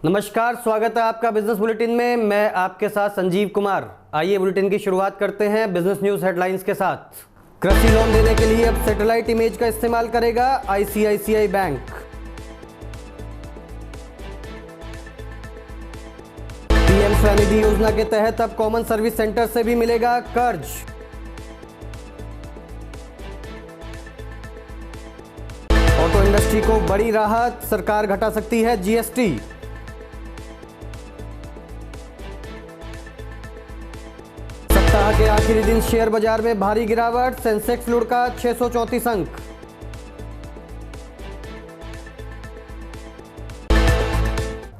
नमस्कार, स्वागत है आपका बिजनेस बुलेटिन में। मैं आपके साथ संजीव कुमार। आइए बुलेटिन की शुरुआत करते हैं बिजनेस न्यूज हेडलाइंस के साथ। कृषि लोन देने के लिए अब सैटेलाइट इमेज का इस्तेमाल करेगा आईसीआईसीआई बैंक। पीएम स्वनिधि योजना के तहत अब कॉमन सर्विस सेंटर से भी मिलेगा कर्ज। ऑटो इंडस्ट्री को बड़ी राहत, सरकार घटा सकती है जीएसटी। सप्ताह के आखिरी दिन शेयर बाजार में भारी गिरावट, सेंसेक्स लुढ़का 634 अंक।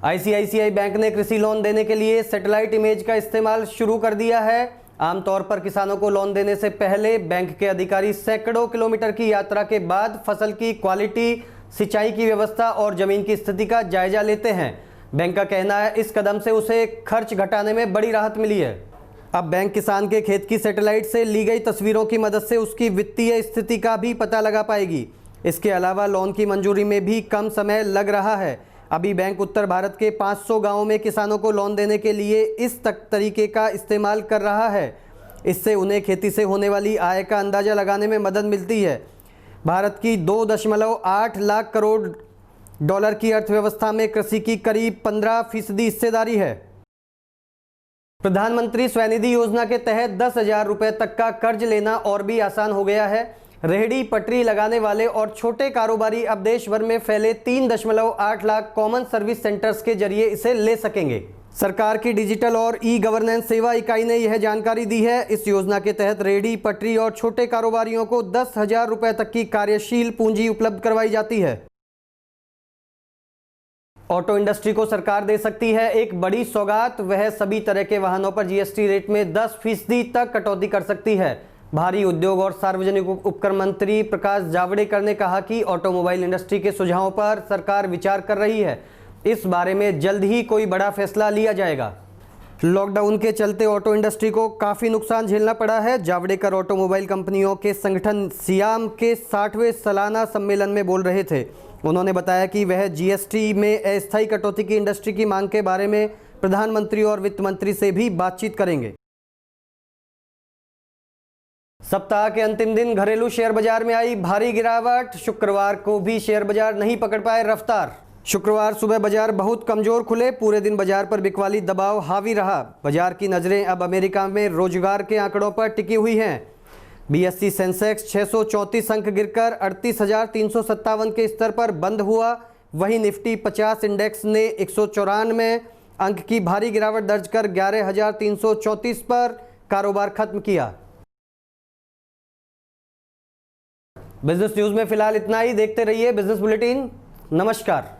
आईसीआईसीआई बैंक ने कृषि लोन देने के लिए सैटेलाइट इमेज का इस्तेमाल शुरू कर दिया है। आमतौर पर किसानों को लोन देने से पहले बैंक के अधिकारी सैकड़ों किलोमीटर की यात्रा के बाद फसल की क्वालिटी, सिंचाई की व्यवस्था और जमीन की स्थिति का जायजा लेते हैं। बैंक का कहना है इस कदम से उसे खर्च घटाने में बड़ी राहत मिली है। अब बैंक किसान के खेत की सैटेलाइट से ली गई तस्वीरों की मदद से उसकी वित्तीय स्थिति का भी पता लगा पाएगी। इसके अलावा लोन की मंजूरी में भी कम समय लग रहा है। अभी बैंक उत्तर भारत के 500 गांवों में किसानों को लोन देने के लिए इस तरीके का इस्तेमाल कर रहा है। इससे उन्हें खेती से होने वाली आय का अंदाजा लगाने में मदद मिलती है। भारत की 2.8 लाख करोड़ डॉलर की अर्थव्यवस्था में कृषि की करीब 15% हिस्सेदारी है। प्रधानमंत्री स्वनिधि योजना के तहत 10,000 रुपये तक का कर्ज लेना और भी आसान हो गया है। रेहड़ी पटरी लगाने वाले और छोटे कारोबारी अब देश भर में फैले 3.8 लाख कॉमन सर्विस सेंटर्स के जरिए इसे ले सकेंगे। सरकार की डिजिटल और ई गवर्नेंस सेवा इकाई ने यह जानकारी दी है। इस योजना के तहत रेहड़ी पटरी और छोटे कारोबारियों को 10,000 रुपये तक की कार्यशील पूंजी उपलब्ध करवाई जाती है। ऑटो इंडस्ट्री को सरकार दे सकती है एक बड़ी सौगात। वह सभी तरह के वाहनों पर जीएसटी रेट में 10% तक कटौती कर सकती है। भारी उद्योग और सार्वजनिक उपक्रम मंत्री प्रकाश जावड़ेकर ने कहा कि ऑटोमोबाइल इंडस्ट्री के सुझावों पर सरकार विचार कर रही है। इस बारे में जल्द ही कोई बड़ा फैसला लिया जाएगा। लॉकडाउन के चलते ऑटो इंडस्ट्री को काफ़ी नुकसान झेलना पड़ा है। जावड़ेकर ऑटोमोबाइल कंपनियों के संगठन सियाम के 60वें सालाना सम्मेलन में बोल रहे थे। उन्होंने बताया कि वह जीएसटी में अस्थायी कटौती की इंडस्ट्री की मांग के बारे में प्रधानमंत्री और वित्त मंत्री से भी बातचीत करेंगे। सप्ताह के अंतिम दिन घरेलू शेयर बाजार में आई भारी गिरावट। शुक्रवार को भी शेयर बाजार नहीं पकड़ पाए रफ्तार। शुक्रवार सुबह बाजार बहुत कमजोर खुले। पूरे दिन बाजार पर बिकवाली दबाव हावी रहा। बाजार की नजरें अब अमेरिका में रोजगार के आंकड़ों पर टिकी हुई हैं। बीएसई सेंसेक्स 634 अंक गिरकर 38,357 के स्तर पर बंद हुआ। वहीं निफ्टी 50 इंडेक्स ने 194 अंक की भारी गिरावट दर्ज कर 11,334 पर कारोबार खत्म किया। बिजनेस न्यूज में फिलहाल इतना ही। देखते रहिए बिजनेस बुलेटिन। नमस्कार।